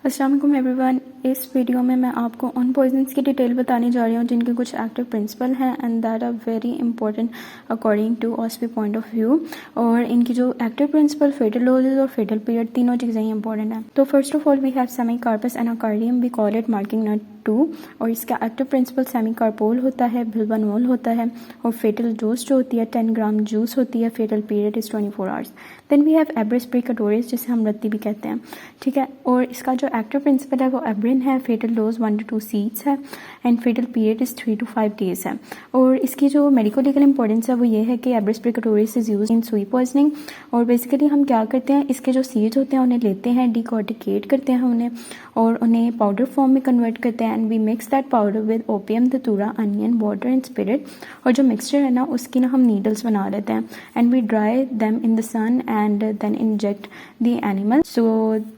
अस्सलाम वालेकुम एवरीवन। इस वीडियो में मैं आपको उन पॉइजन्स की डिटेल बताने जा रही हूँ जिनके कुछ एक्टिव प्रिंसिपल हैं and that are very important according to ऑस्पी पॉइंट ऑफ व्यू। और इनकी जो एक्टिव प्रिंसिपल फेटल डोजेज और फेटल पीरियड तीनों चीज़ें ही इंपॉर्टेंट हैं। तो first of all we have semecarpus anacardium, we call it marking nut 2। और इसका एक्टिव प्रिंसिपल सेमीकार्पोल होता है, बिल्वानोल होता है और फेटल डोज जो होती है 10 ग्राम जूस होती है। Fatal period is 24 hours. Then we have abrus precatorius जिसे हम रत्ती भी कहते हैं, ठीक है। और इसका जो एक्टिव प्रिंसिपल है वो एब्रिन है, फेटल डोज 1 to 2 सीड्स है and fatal period is 3 to 5 days है। और इसकी जो मेडिको लीगल इंपॉर्टेंस है वो ये है कि एब्रिस प्रिकटोरिस इज़ यूज इन सुई पॉइजनिंग। और बेसिकली हम क्या करते हैं, इसके जो सीड्स होते हैं उन्हें लेते हैं, डिकॉर्टिकेट करते हैं उन्हें और उन्हें पाउडर फॉर्म में कन्वर्ट करते हैं and we mix that powder with opium, datura, onion, water and spirit. और जो मिक्सचर है ना उसकी ना हम नीडल्स बना लेते हैं and we dry them in the sun and then inject the animal so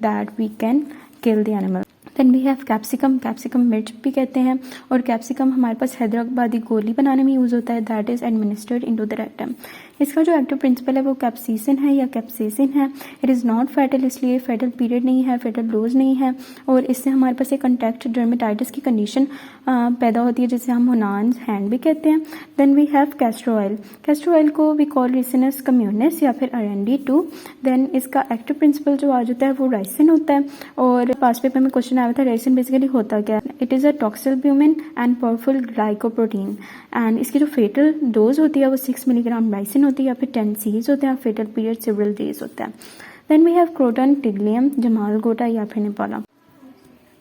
that we can kill the animal. Then we have capsicum, capsicum मिर्च भी कहते हैं। और कैप्सिकम हमारे पास हैदराबादी गोली बनाने में यूज़ होता है, that is administered into the rectum. इसका जो एक्टिव प्रिंसिपल है वो कैप्सिसिन है या कैप्सेसिन है। इट इज़ नॉट फैटल, इसलिए फैटल पीरियड नहीं है, फैटल डोज नहीं है। और इससे हमारे पास एक कंटैक्ट डर्मेटाइटिस की कंडीशन पैदा होती है जिसे हम होनान्स हैंड भी कहते हैं। Then we have castor oil, castor oil को वी कॉल रिसिनस कम्यूनिस या फिर अरेंडी 2। देन इसका एक्टिव प्रिंसिपल जो आ जाता है वो राइसिन होता है। और पास पेपर में क्वेश्चन आया था राइसिन बेसिकली होता क्या है। It is a toxalbumin and powerful glycoprotein and इसकी जो फेटल डोज होती है वो 6 मिलीग्राम राइसिन होती है या फिर 10 सीज होते हैं। फेटल पीरियड सेवरल डेज होता है। Then we have croton, tiglium, जमाल गोटा या फिर नेपाला।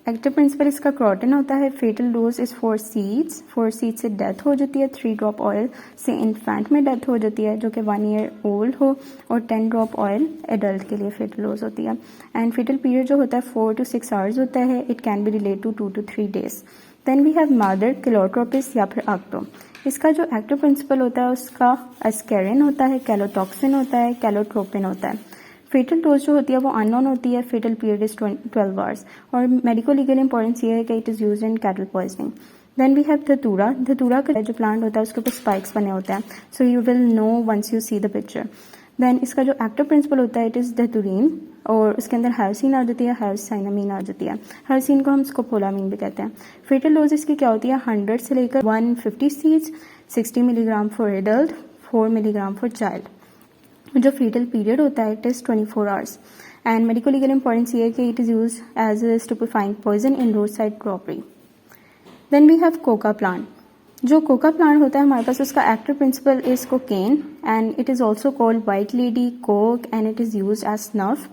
एक्टिव प्रिंसिपल इसका क्रोटन होता है। Fatal dose is 4 seeds, 4 seed से डेथ हो जाती है। 3 ड्रॉप ऑयल से इन्फेंट में डेथ हो जाती है जो कि 1 ईयर ओल्ड हो और 10 ड्रॉप ऑयल एडल्ट के लिए फेटल डोज होती है। एंड फेटल पीरियड जो होता है 4 to 6 आवर्स होता है। It can be relate to 2 to 3 days. Then we have मदर, क्लोट्रोपिस या फिर आक्टो। इसका जो एक्टिव प्रिंसिपल होता है उसका एस्केरिन होता है, कैलोटॉक्सिन होता है, कैलोट्रोपिन होता है। फेटल डोज जो होती है वो अननोन होती है। Fatal period is 12 hours. और मेडिको लीगल इंपॉर्टेंस ये है कि it is use in cattle poisoning. Then we have datura, datura का जो प्लांट होता है उसके ऊपर स्पाइक्स बने होते हैं, so you will know once you see the picture. Then इसका जो एक्टिव प्रिंसिपल होता है इट इज़ धतूरीन और उसके अंदर हायरसिन आ जाती है, हायरसाइनामीन आ जाती है। हायरसिन को हम स्कोपोलामीन भी कहते हैं। फेटल डोज इसकी क्या होती है, 100 से लेकर 150 seeds, 60 milligram for adult, 4 milligram for child. जो फेटल पीरियड होता है it is 24 hours. And medico legal importance ये है कि it is use as a stupefying poison in road side robbery. Then we have coca plant. जो coca plant होता है हमारे पास उसका active principle is cocaine and it is also called white lady, coke and it is use as snuff.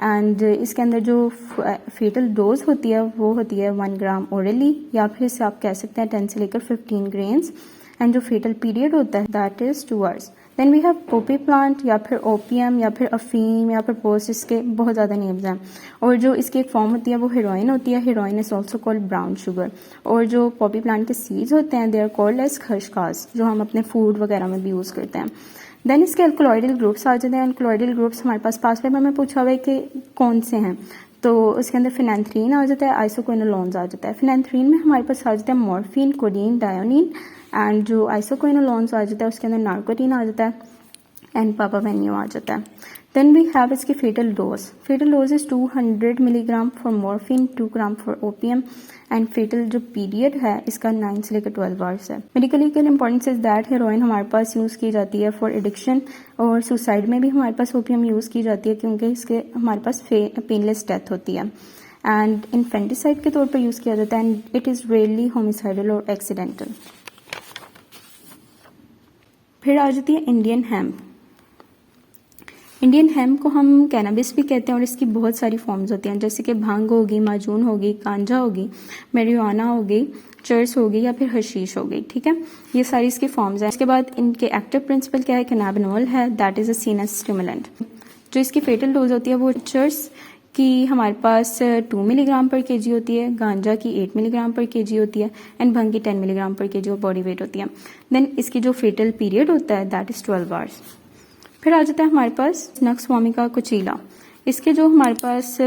And इसके अंदर जो fatal dose होती है वो होती है 1 ग्राम ओरली या फिर इसे आप कह सकते हैं 10 से लेकर 15 ग्रेन्स। एंड जो फेटल पीरियड होता है that is 2 hours. Then we have poppy plant या फिर ओपियम या फिर अफीम या फिर पोस्ट, इसके बहुत ज़्यादा नेम्स हैं। और जो इसकी एक फॉर्म होती है वो हेरोइन होती है। Heroin is also called brown sugar. और जो पॉपी प्लांट के सीड्स होते हैं दे आर कॉल्ड एज खशखास, जो हम अपने फूड वगैरह में भी यूज़ करते हैं। देन इसके अल्कोलॉइडल ग्रुप्स आ जाते हैं। अल्कोलॉइडल ग्रुप्स हमारे पास पास पेपर में पूछा हुआ है कि कौन से हैं, तो उसके अंदर फिनेंथ्रीन आ जाता है, आइसोक्विनोलोन्स आ जाता है। फिनेंथ्रीन में हमारे पास आ जाता है मॉर्फिन, कोडीन, डायोनिन। एंड जो आइसोक्विनोलोन्स आ जाता है उसके अंदर नार्कोटीन आ जाता है एंड पापावेन्यू आ जाता है। देन वी हैव इसकी fatal dose. Fatal dose is 200 milligram for morphine, 2 gram for opium. And fatal जो पीरियड है इसका 9 से लेकर 12 आवर्स है। Medical legal importance is that heroin हमारे पास यूज़ की जाती है फॉर एडिक्शन और सुसाइड में भी हमारे पास ओपियम यूज़ की जाती है क्योंकि इसके हमारे पास पेनलेस डेथ होती है। एंड इन्फेंटिसाइड के तौर पर यूज़ किया जाता है and it is rarely homicidal और एक्सीडेंटल। फिर आ जाती है इंडियन हेम्प। इंडियन हेम्प को हम कैनबिस भी कहते हैं और इसकी बहुत सारी फॉर्म्स होती हैं जैसे कि भांग होगी, माजून होगी, गांजा होगी, मेरिजुआना होगी, चर्स होगी या फिर हशीश होगी, ठीक है। ये सारी इसकी फॉर्म्स हैं। इसके बाद इनके एक्टिव प्रिंसिपल क्या है, कैनाबिनोल है, that is a sinus stimulant. जो इसकी फेटल डोज होती है वो चर्स की हमारे पास 2 मिलीग्राम पर केजी होती है, गांजा की 8 मिलीग्राम पर केजी होती है एंड भंग की 10 मिलीग्राम पर केजी बॉडी वेट होती है। देन इसकी जो फेटल पीरियड होता है दैट इज़ 12 आवर्स। फिर आ जाता है हमारे पास नक्स वोमिका कुचीला। इसके जो हमारे पास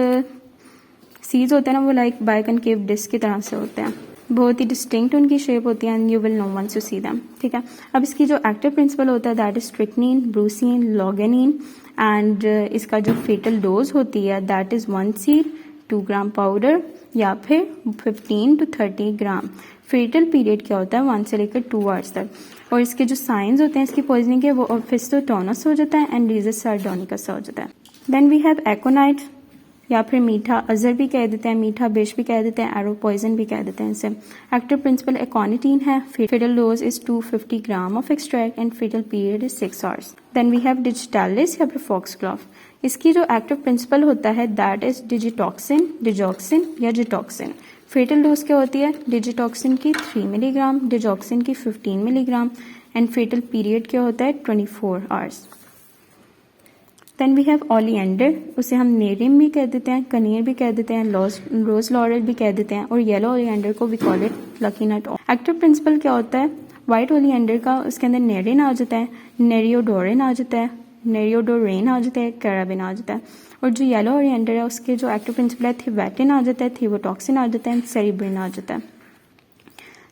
सीड्स होते हैं ना वो लाइक बाइकनकेव डिस्क की तरह से होते हैं, बहुत ही डिस्टिंक्ट उनकी शेप होती है and you will know once you see them, ठीक है। अब इसकी जो एक्टिव प्रिंसिपल होता है that is strychnine, brucine, loganin and इसका जो फेटल डोज होती है that is 1 seed, 2 gram powder या फिर 15 to 30 ग्राम। फेटल पीरियड क्या होता है 1 से लेकर 2 आवर्स तक। और इसके जो साइंस होते हैं इसकी पॉइजनिंग के वो ऑफिस्टोटोनस हो जाता है एंड रीजस सार्डोनिकस हो जाता है। देन वी हैव एकोनाइट या फिर मीठा अजर भी कह देते हैं, मीठा विष भी कह देते हैं, एरो पॉइजन भी कह देते हैं इसे। एक्टिव प्रिंसिपल एकोनिटीन है। Fatal dose is 250 gram of extract and fatal period is 6 hours. Then we have digitalis या फिर फॉक्सग्लॉफ। इसकी जो एक्टिव प्रिंसिपल होता है दैट इज डिजिटॉक्सिन, डिजॉक्सिन या जिटॉक्सिन। फेटल डोज क्या होती है डिजिटॉक्सिन की 3 मिलीग्राम, डिजॉक्सिन की 15 मिलीग्राम एंड फेटल पीरियड क्या होता है 24 hours. Then we have oleander, उसे हम नेरियम भी कह देते हैं, कनीर भी कह देते हैं, रोज लॉरेल भी कह देते हैं और येलो ओलिएंडर को we call it lucky nut. Active principle क्या होता है वाइट ओलिएंडर का, उसके अंदर नेरिन आ जाता है, नेरियोडोरिन आ जाता है, नेरियोडोरेन आ जाता है, कैराबिन आ जाता है। और जो येलो ओलिएंडर है उसके जो एक्टिव प्रिंसिपल है थिवेटिन आ जाता है, थीवोटॉक्सिन आ जाता है, सेरिब्रिन आ जाता है।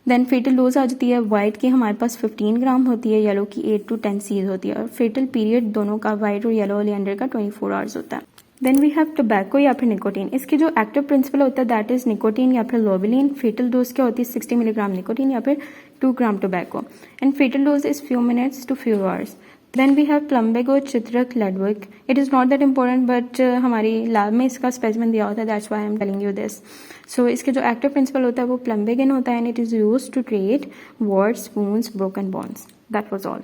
देन फेटल डोज आ जाती है वाइट की हमारे पास 15 ग्राम होती है, येलो की 8 to 10 सीज होती है और फेटल पीरियड दोनों का वाइट और येलो ओलिएंडर का 24 आवर्स होता है। देन वी हैव टोबैको या फिर निकोटीन। इसकी जो एक्टिव प्रिंसिपल होता है दैट इज निकोटीन या फिर लोबिलिन। फेटल डोज क्या होती है 60 मिलीग्राम निकोटीन या फिर 2 gram tobacco and fatal dose is few minutes to few hours. Then we have plumbago, चित्रक, leadwort. It is not that important but हमारी लैब में इसका स्पेसिमेन दिया होता है that's why I am telling you this. So इसके जो active principle होता है वो प्लम्बेगिन होता है and it is used to treat warts, wounds, broken bones. That was all.